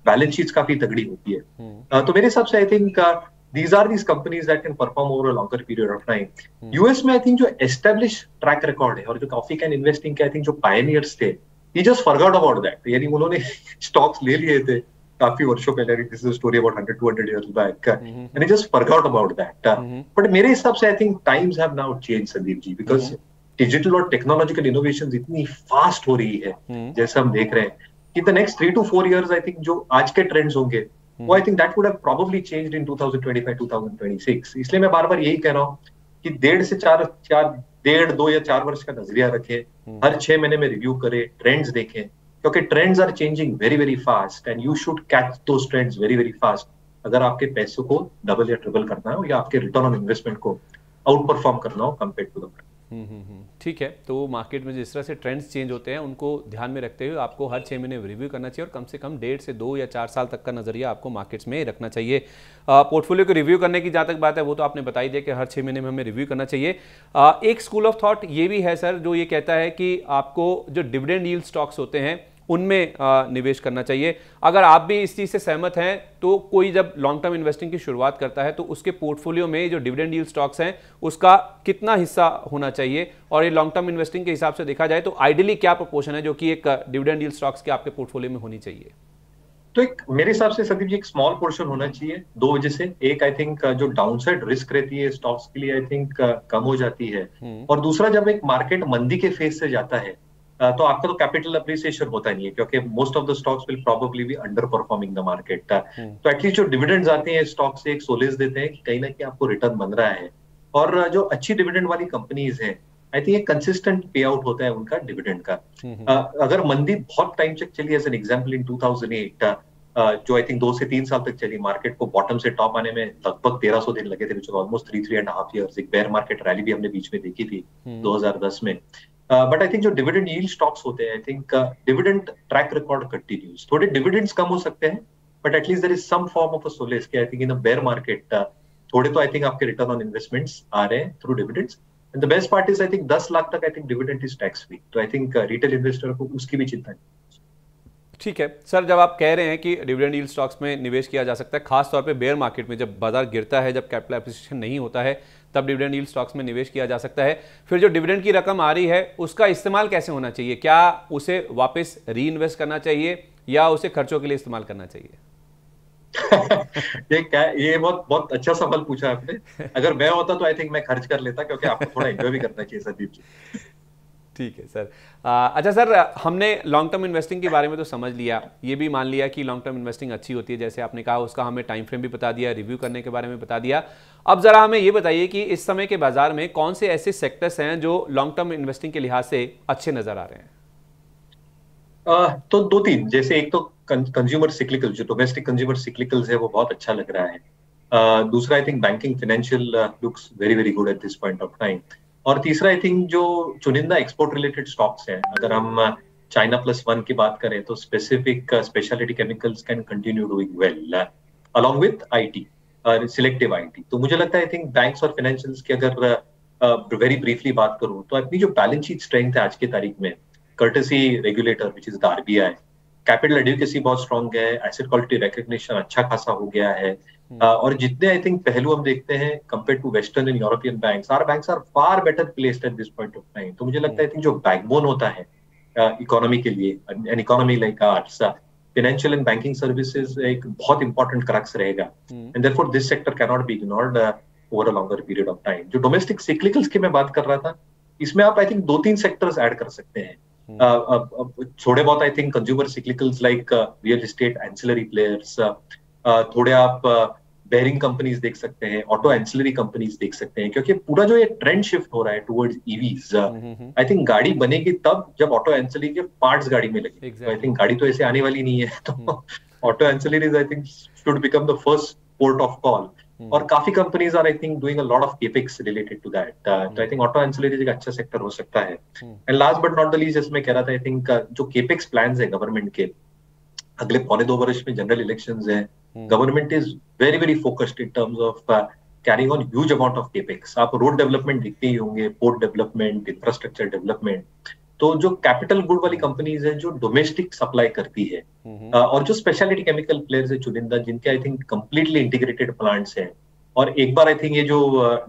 Balance sheets काफी तगड़ी होती है। तो मेरे हिसाब से I think these are these companies that can perform over a longer period of time. US में I think जो established track record है और जो कॉफी कैन इन्वेस्टिंग के आई थिंक जो पायनियर्स थे, he just forgot about that. यानी उन्होंने स्टॉक्स ले लिए थे काफी वर्षों पहले, this is a story about 100-200 years back, and he just forgot about that. But मेरे हिसाब से I think times have now change Sandeep ji, because digital और टेक्नोलॉजिकल इनोवेशंस इतनी फास्ट हो रही है, जैसे हम देख रहे हैं कि the next 3 to 4 years I think जो आज के ट्रेंड्स होंगे वो I think that would have probably changed in 2025-2026। इसलिए मैं बार बार यही कह रहा हूँ कि 1.5 या 4 वर्ष का नजरिया रखें, हर 6 महीने में रिव्यू करें, ट्रेंड्स देखें, क्योंकि trends are changing very very fast and you should catch those trends very very fast अगर आपके पैसों को डबल या ट्रिपल करना हो या आपके रिटर्न ऑन इन्वेस्टमेंट को आउट परफॉर्म करना हो कंपेयर टू द मार्केट। ठीक है, तो मार्केट में जिस तरह से ट्रेंड्स चेंज होते हैं उनको ध्यान में रखते हुए आपको हर 6 महीने रिव्यू करना चाहिए और कम से कम 1.5 से 2 या 4 साल तक का नजरिया आपको मार्केट्स में रखना चाहिए। पोर्टफोलियो को रिव्यू करने की जहाँ तक बात है वो तो आपने बताई दिया कि हर 6 महीने में हमें रिव्यू करना चाहिए। एक स्कूल ऑफ थॉट ये भी है सर जो ये कहता है कि आपको जो डिविडेंड यील्ड स्टॉक्स होते हैं उनमें निवेश करना चाहिए। अगर आप भी इस चीज़ से सहमत हैं तो कोई जब लॉन्ग टर्म इन्वेस्टिंग की शुरुआत करता है तो उसके पोर्टफोलियो में जो डिविडेंड यील्ड स्टॉक्स हैं उसका कितना हिस्सा होना चाहिए, और ये लॉन्ग टर्म इन्वेस्टिंग के हिसाब से देखा जाए तो आइडियली क्या प्रोपोर्शन है जो कि एक डिविडेंड यील्ड स्टॉक्स के आपके पोर्टफोलियो में होनी चाहिए? तो एक मेरे हिसाब से संदीप जी एक स्मॉल पोर्शन होना चाहिए, दो वजह से। एक आई थिंक जो डाउनसाइड रिस्क रहती है स्टॉक्स के लिए आई थिंक कम हो जाती है, और दूसरा जब एक मार्केट मंदी के फेज से जाता है तो आपका तो कैपिटल अप्रिसिएशन होता नहीं है क्योंकि most of the stocks will probably be under performing the market. तो एटलीस्ट जो डिविडेंड्स आते हैं स्टॉक से एक सोलेस देते हैं कि कहीं ना कहीं आपको रिटर्न बन रहा है, और जो अच्छी डिविडेंड वाली कंपनीज हैं आई थिंक एक कंसिस्टेंट पे आउट होता है उनका डिविडेंड का। अगर मंदी बहुत टाइम तक चली, एज एन एग्जांपल इन 2008 जो आई थिंक 2 से 3 साल तक चली, मार्केट को बॉटम से टॉप आने में लगभग 1300 दिन लगे थे, ऑलमोस्ट 3.5 years। एक बेयर मार्केट रैली भी हमने बीच में देखी थी 2010 में। बट आई थिंक जो डिविडेंड यील्ड स्टॉक्स होते हैं I think dividend track record continues. थोड़े डिविडेंड्स कम हो सकते हैं but at least there is some form of a solace कि I think in a bear market थोड़े तो आई थिंक आपके रिटर्न ऑन इन्वेस्टमेंट्स आ रहे हैं through dividends. And the best part is I think 10 lakh तक I think dividend is tax free, तो I think retail investor को उसकी भी चिंता नहीं। ठीक है सर, जब आप कह रहे हैं कि डिविडेंड यील्ड स्टॉक्स में निवेश किया जा सकता है, खास तौर पे बेयर मार्केट में जब बाजार गिरता है, जब कैपिटल एप्रिसिएशन नहीं होता है, तब डिविडेंड यील्ड स्टॉक्स में निवेश किया जा सकता है। फिर जो डिविडेंड की रकम आ रही है उसका इस्तेमाल कैसे होना चाहिए? क्या उसे वापस री इन्वेस्ट करना चाहिए या उसे खर्चों के लिए इस्तेमाल करना चाहिए? ये बहुत बहुत अच्छा सवाल पूछा आपने। अगर मैं होता तो आई थिंक मैं खर्च कर लेता, क्योंकि आपको थोड़ा एंजॉय भी करना चाहिए संदीप जी। ठीक है सर। अच्छा सर, हमने लॉन्ग टर्म इन्वेस्टिंग के बारे में तो समझ लिया, ये भी मान लिया कि लॉन्ग टर्म इन्वेस्टिंग अच्छी होती है जैसे आपने कहा, उसका हमें टाइम फ्रेम भी बता दिया, रिव्यू करने के बारे में बता दिया। अब जरा हमें ये बताइए कि इस समय के बाजार में कौन से ऐसे सेक्टर्स हैं जो लॉन्ग टर्म इन्वेस्टिंग के लिहाज से अच्छे नजर आ रहे हैं? तो 2-3, जैसे एक तो कंज्यूमर सिक्लिकल, जो डोमेस्टिक कंज्यूमर सिक्लिकल्स है वो बहुत अच्छा लग रहा है। दूसरा I think banking financial looks very very good at this point of time. और तीसरा आई थिंक जो चुनिंदा एक्सपोर्ट रिलेटेड स्टॉक्स हैं, अगर हम चाइना +1 की बात करें तो specific speciality chemicals can continue doing well along with IT, selective IT. तो मुझे लगता है आई थिंक बैंक्स और फाइनेंशियल्स की अगर वेरी ब्रीफली बात करूं तो अपनी जो बैलेंस शीट स्ट्रेंथ है आज की तारीख में, courtesy regulator which is the RBI, capital adequacy बहुत स्ट्रॉन्ग है, एसेट क्वालिटी रिकग्निशन अच्छा खासा हो गया है, और जितने आई थिंक पहलू हम देखते हैं compare to western and European banks are far better placed at this point of time. तो मुझे लगता है जो बैकबोन होता है इकोनॉमी के लिए, an economy like arts, financial and banking services एक बहुत इंपॉर्टेंट क्रक्स रहेगा, and therefore this sector can not be ignored over a longer period of time. जो डोमेस्टिक सिक्लिकल्स की मैं बात कर रहा था, इसमें आप आई थिंक 2-3 सेक्टर्स ऐड कर सकते हैं। थोड़े बहुत I think consumer cyclicals like real estate, ancillary players, थोड़े आप बेयरिंग कंपनीज देख सकते हैं, ऑटो एंसिलरी कंपनीज देख सकते हैं, क्योंकि पूरा जो ये ट्रेंड शिफ्ट हो रहा है टुवर्ड्स ईवीज, आई थिंक गाड़ी बनेगी तब जब ऑटो एंसिलरी के पार्ट्स गाड़ी में लगे। तो आई थिंक गाड़ी तो ऐसे आने वाली नहीं है, तो auto ancillaries I think should become the first port of call. और काफी companies are I think doing a lot of capex related to that. तो आई थिंक ऑटो एंसिलरीज एक अच्छा सेक्टर हो सकता है। And last but not the least, जैसे मैं कह रहा था, आई थिंक जो केपेक्स प्लान्स है गवर्नमेंट के, अगले 1.25 वर्ष में जनरल इलेक्शंस हैं, government is very very focused in terms of carrying on huge amount of capex. आप रोड डेवलपमेंट देखते ही होंगे, पोर्ट डेवलपमेंट, इंफ्रास्ट्रक्चर डेवलपमेंट। तो जो कैपिटल गुड वाली कंपनीज है जो डोमेस्टिक सप्लाई करती है, और जो स्पेशलिटी केमिकल प्लेयर्स है चुनिंदा, जिनके I think completely integrated plants हैं, और एक बार आई थिंक ये जो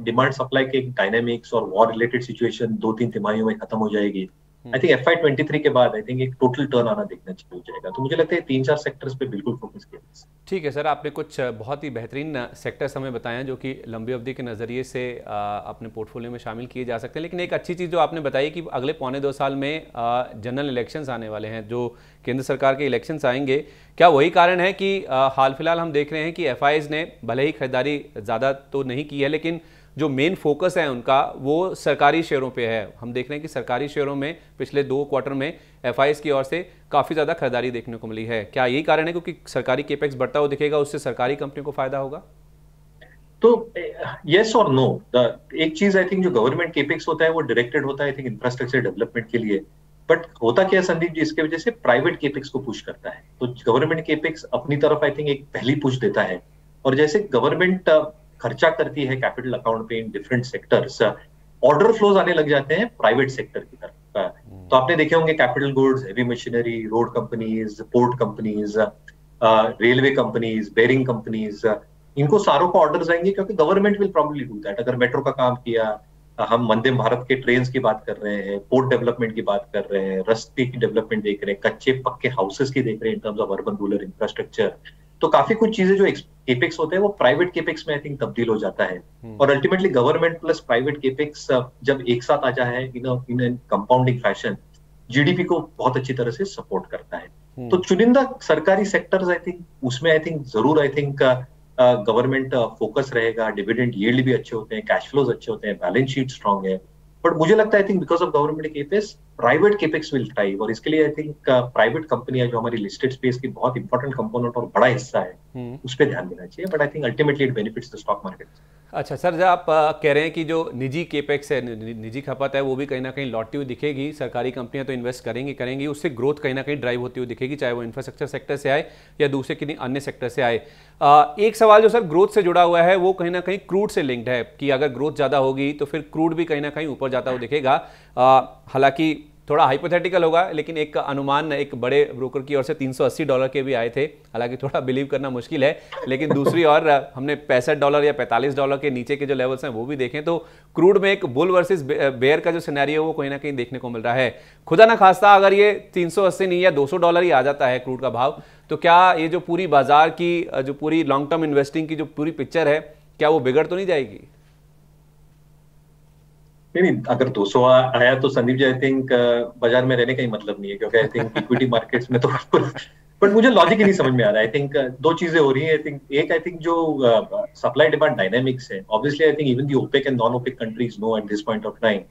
डिमांड सप्लाई के डायनामिक्स और वॉर रिलेटेड सिचुएशन 2-3 तिमाहियों में खत्म हो जाएगी, आई थिंक FY23 के बाद आई थिंक एक टोटल टर्न आना देखना चाहिए हो जाएगा। तो मुझे लगता है 3-4 सेक्टर्स पे बिल्कुल फोकस किया। ठीक है सर, आपने कुछ बहुत ही बेहतरीन सेक्टर्स हमें बताए हैं जो कि लंबी अवधि के नज़रिए से अपने पोर्टफोलियो में शामिल किए जा सकते हैं। लेकिन एक अच्छी चीज़ जो आपने बताई कि अगले 1.25 साल में जनरल इलेक्शंस आने वाले हैं, जो केंद्र सरकार के इलेक्शंस आएंगे, क्या वही कारण है कि हाल फिलहाल हम देख रहे हैं कि FIs ने भले ही खरीदारी ज़्यादा तो नहीं की है, लेकिन जो मेन फोकस है उनका वो सरकारी शेयरों पे है। हम देख रहे हैं कि सरकारी शेयरों में पिछले 2 क्वार्टर में एफआईएस की ओर से काफ़ी ज़्यादा खरीदारी देखने को मिली है। क्या यही कारण है क्योंकि सरकारी केपेक्स बढ़ता हुआ दिखेगा, उससे सरकारी कंपनियों को फायदा होगा? तो यस और नो। एक चीज आई थिंक जो गवर्नमेंट केपेक्स होता है वो डायरेक्टेड होता है आई थिंक इंफ्रास्ट्रक्चर डेवलपमेंट के लिए, बट होता क्या है संदीप जी, इसके वजह से प्राइवेट केपेक्स को पुश करता है। तो गवर्नमेंट केपेक्स अपनी तरफ आई थिंक एक पहली पुश देता है, और जैसे गवर्नमेंट खर्चा करती है कैपिटल अकाउंट पे in different sectors, order flows आने लग जाते हैं प्राइवेट सेक्टर की तरफ। तो आपने देखे होंगे capital goods, heavy machinery, road companies, port companies, railway companies, bearing companies, इनको सारों को ऑर्डर्स आएंगे क्योंकि government will probably do that. अगर मेट्रो का काम किया, हम वंदे भारत के ट्रेन की बात कर रहे हैं, पोर्ट डेवलपमेंट की बात कर रहे हैं, रस्ते की डेवलपमेंट देख रहे हैं, कच्चे पक्के हाउसेस की देख रहे हैं in terms of urban rural infrastructure, तो काफी कुछ चीजें जो केपेक्स होते हैं वो प्राइवेट केपेक्स में आई थिंक तब्दील हो जाता है। और ultimately government plus private capex जब एक साथ आ जाए इन कंपाउंडिंग फैशन, जीडीपी को बहुत अच्छी तरह से सपोर्ट करता है। तो चुनिंदा सरकारी सेक्टर्स आई थिंक उसमें आई थिंक जरूर आई थिंक गवर्नमेंट फोकस रहेगा, डिविडेंड यील्ड भी अच्छे होते हैं, कैश फ्लोज अच्छे होते हैं, बैलेंस शीट स्ट्रांग है। बट मुझे लगता है I think because of government capex, private capex will thrive, और इसके लिए आई थिंक प्राइवेट कंपनियां जो हमारी लिस्टेड स्पेस की बहुत इंपॉर्टेंट कंपोनेंट और बड़ा हिस्सा है उस पर ध्यान देना चाहिए। But I think ultimately it benefits the stock market. अच्छा सर, जब आप कह रहे हैं कि जो निजी केपेक्स है, निजी खपत है, वो भी कहीं ना कहीं लौटती हुई दिखेगी, सरकारी कंपनियां तो इन्वेस्ट करेंगी, उससे ग्रोथ कहीं ना कहीं ड्राइव होती हुई दिखेगी, चाहे वो इंफ्रास्ट्रक्चर सेक्टर से आए या दूसरे किसी अन्य सेक्टर से आए। एक सवाल जो सर ग्रोथ से जुड़ा हुआ है वो कहीं ना कहीं क्रूड से लिंक्ड है कि अगर ग्रोथ ज़्यादा होगी तो फिर क्रूड भी कहीं ना कहीं ऊपर जाता हुआ दिखेगा। हालांकि थोड़ा हाइपोथेटिकल होगा, लेकिन एक अनुमान एक बड़े ब्रोकर की ओर से $380 के भी आए थे। हालांकि थोड़ा बिलीव करना मुश्किल है, लेकिन दूसरी ओर हमने $65 या $45 के नीचे के जो लेवल्स हैं वो भी देखें तो क्रूड में एक बुल वर्सेस बेयर का जो सिनेरियो वो कहीं ना कहीं देखने को मिल रहा है। खुदा ना खास्ता अगर ये 380 नहीं या $200 ही आ जाता है क्रूड का भाव, तो क्या ये जो पूरी बाजार की जो पूरी लॉन्ग टर्म इन्वेस्टिंग की जो पूरी पिक्चर है, क्या वो बिगड़ तो नहीं जाएगी? नहीं, अगर 200 आया तो संदीप जी आई थिंक बाजार में रहने का ही मतलब नहीं है, क्योंकि आई थिंक इक्विटी मार्केट्स में तो बट मुझे लॉजिक ही नहीं समझ में आ रहा है। आई थिंक दो चीजें हो रही है। आई थिंक एक, आई थिंक जो सप्लाई डिमांड डायनामिक्स है, obviously I think even the OPEC and non OPEC countries no at this point of time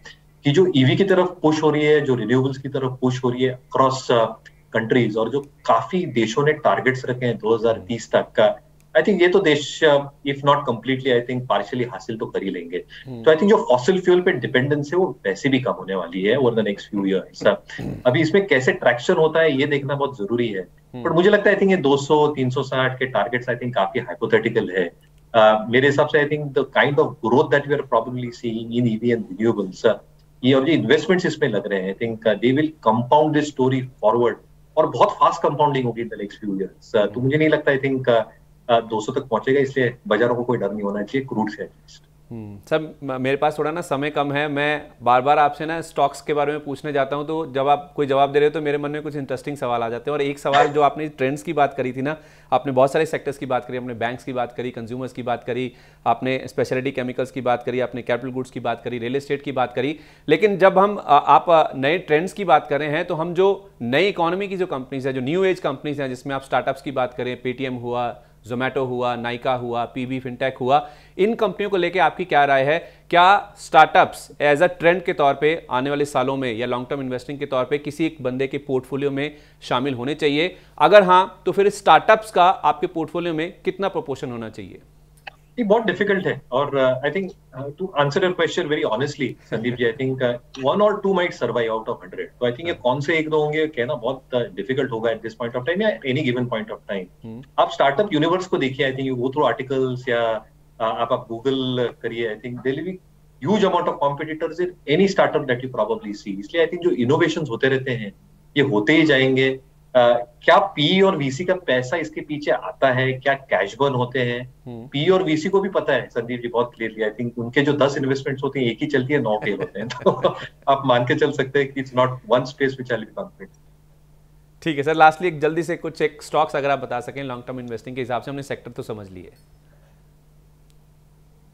कि जो ईवी की तरफ पुश हो रही है, जो रिन्यूएबल्स की तरफ पुश हो रही है अक्रॉस कंट्रीज, और जो काफी देशों ने टारगेट्स रखे हैं 2030 तक का, आई थिंक ये तो देश if not completely I think partially हासिल तो कर ही लेंगे। तो आई थिंक जो फॉसिल फ्यूल पे डिपेंडेंस है वो वैसे भी कम होने वाली है over the next few years. अभी इसमें कैसे ट्रैक्शन होता है ये देखना बहुत जरूरी है। बट मुझे लगता है आई थिंक ये 200-360 के टारगेट्स आई थिंक काफी हाइपोथेटिकल है। मेरे हिसाब से I think the kind of growth that we are probably seeing in EV and renewables, ये और जो इन्वेस्टमेंट्स इसमें लग रहे हैं, I think they will compound this story forward, और बहुत फास्ट कंपाउंडिंग होगी in the next few years. तो मुझे नहीं लगता आई थिंक 200 तक पहुंचेगा, इसलिए बाजारों को कोई डर नहीं होना चाहिए क्रूड से एटलीस्ट। सर मेरे पास थोड़ा ना समय कम है, मैं बार बार आपसे ना स्टॉक्स के बारे में पूछने जाता हूं, तो जब आप कोई जवाब दे रहे हो तो मेरे मन में कुछ इंटरेस्टिंग सवाल आ जाते हैं। और एक सवाल जो आपने ट्रेंड्स की बात करी थी ना, आपने बहुत सारे सेक्टर्स की बात करी, आपने बैंक्स की बात करी, कंज्यूमर्स की बात करी, आपने स्पेशलिटी केमिकल्स की बात करी, आपने कैपिटल गुड्स की बात करी, रियल एस्टेट की बात करी, लेकिन जब हम आप नए ट्रेंड्स की बात कर रहे हैं तो हम जो नई इकोनॉमी की जो कंपनीज है, जो न्यू एज कंपनीज हैं, जिसमें आप स्टार्टअप्स की बात करें, पेटीएम हुआ, जोमेटो हुआ, नाइका हुआ, पीबी फिनटेक हुआ, इन कंपनियों को लेके आपकी क्या राय है? क्या स्टार्टअप्स एज अ ट्रेंड के तौर पे आने वाले सालों में या लॉन्ग टर्म इन्वेस्टिंग के तौर पे किसी एक बंदे के पोर्टफोलियो में शामिल होने चाहिए? अगर हाँ, तो फिर स्टार्टअप्स का आपके पोर्टफोलियो में कितना प्रोपोर्शन होना चाहिए? ये बहुत डिफिकल्ट है, और I think to answer your question very honestly Sandeep ji, I think 1 or 2 might survive out of 100। तो आई थिंक ये कौन से 1-2 होंगे कहना बहुत डिफिकल्ट होगा at this point of time या any given point of time. आप स्टार्टअप यूनिवर्स को देखिए, I think you go through articles या आप गूगल करिए, I think there will be huge amount of competitors in any startup that you probably see. इसलिए I think जो innovations होते रहते हैं ये होते ही जाएंगे। क्या पी और वीसी का पैसा इसके पीछे आता है, क्या कैश बर्न होते हैं, पी और वीसी को भी पता है संदीप जी बहुत क्लियरली। आई थिंक उनके जो 10 इन्वेस्टमेंट्स होते हैं, एक ही चलती है, 9 फेल होते हैं। तो आप मान के चल सकते हैं कि it's not one space which I will be confident. ठीक है सर, लास्टली एक जल्दी से कुछ एक स्टॉक्स अगर आप बता सकें लॉन्ग टर्म इन्वेस्टिंग के हिसाब से, हमने सेक्टर तो समझ लिए।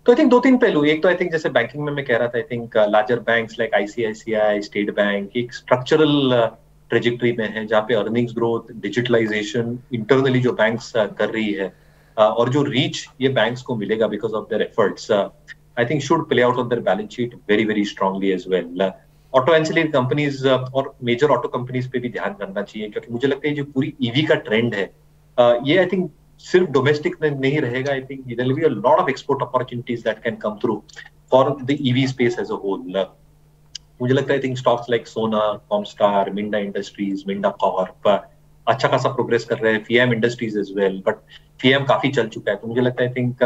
तो आई थिंक 2-3 पहलू। एक तो आई थिंक जैसे बैंकिंग में मैं कह रहा था, I think larger banks like ICICI, state bank एक स्ट्रक्चरल ट्रेजेक्टरी में है, जहाँ पे अर्निंग्स ग्रोथ, डिजिटलाइजेशन इंटरनली जो बैंक्स कर रही है, और जो रीच ये बैंक्स को मिलेगा because of their efforts, I think should play out on their balance sheet very very strongly as well. Auto ancillary companies और मेजर ऑटो कंपनीज पे भी ध्यान करना चाहिए, क्योंकि मुझे लगता है जो पूरी ईवी का ट्रेंड है ये आई थिंक सिर्फ डोमेस्टिक में नहीं रहेगा. I think there will be a lot of export opportunities that can come through for the EV space as a whole. मुझे लगता है आई think stocks like Sona, Comstar, Minda Industries, Minda Corp अच्छा खासा प्रोग्रेस कर रहे हैं. FIEM Industries as well, but FIEM काफी चल चुका है. तो मुझे लगता है आई थिंक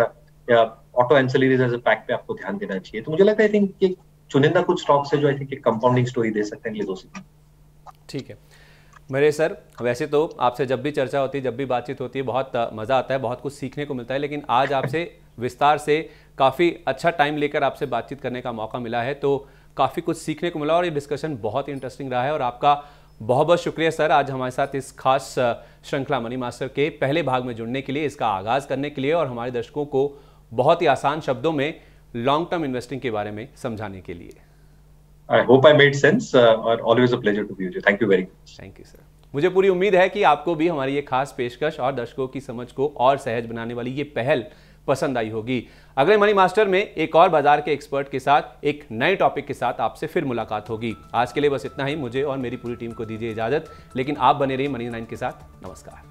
auto ancillaries as a pack पे आपको ध्यान देना चाहिए. तो मुझे लगता है आई थिंक चुनिंदा कुछ स्टॉक्स है जो आई थिंक एक कंपाउंडिंग स्टोरी दे सकते हैं ये 2 साल. ठीक है मेरे सर, वैसे तो आपसे जब भी चर्चा होती है, जब भी बातचीत होती है, बहुत मज़ा आता है, बहुत कुछ सीखने को मिलता है, लेकिन आज आपसे विस्तार से काफ़ी अच्छा टाइम लेकर आपसे बातचीत करने का मौका मिला है, तो काफ़ी कुछ सीखने को मिला और ये डिस्कशन बहुत इंटरेस्टिंग रहा है. और आपका बहुत बहुत शुक्रिया सर, आज हमारे साथ इस खास श्रृंखला मनी मास्टर के पहले भाग में जुड़ने के लिए, इसका आगाज़ करने के लिए और हमारे दर्शकों को बहुत ही आसान शब्दों में लॉन्ग टर्म इन्वेस्टिंग के बारे में समझाने के लिए. I hope I made sense. Always a pleasure to be with you. Thank you very much. Thank you sir. मुझे पूरी उम्मीद है कि आपको भी हमारी ये खास पेशकश और दर्शकों की समझ को और सहज बनाने वाली ये पहल पसंद आई होगी. अगले मनी मास्टर में एक और बाजार के एक्सपर्ट के साथ एक नए टॉपिक के साथ आपसे फिर मुलाकात होगी. आज के लिए बस इतना ही. मुझे और मेरी पूरी टीम को दीजिए इजाजत, लेकिन आप बने रहिए मनी 9 के साथ. नमस्कार.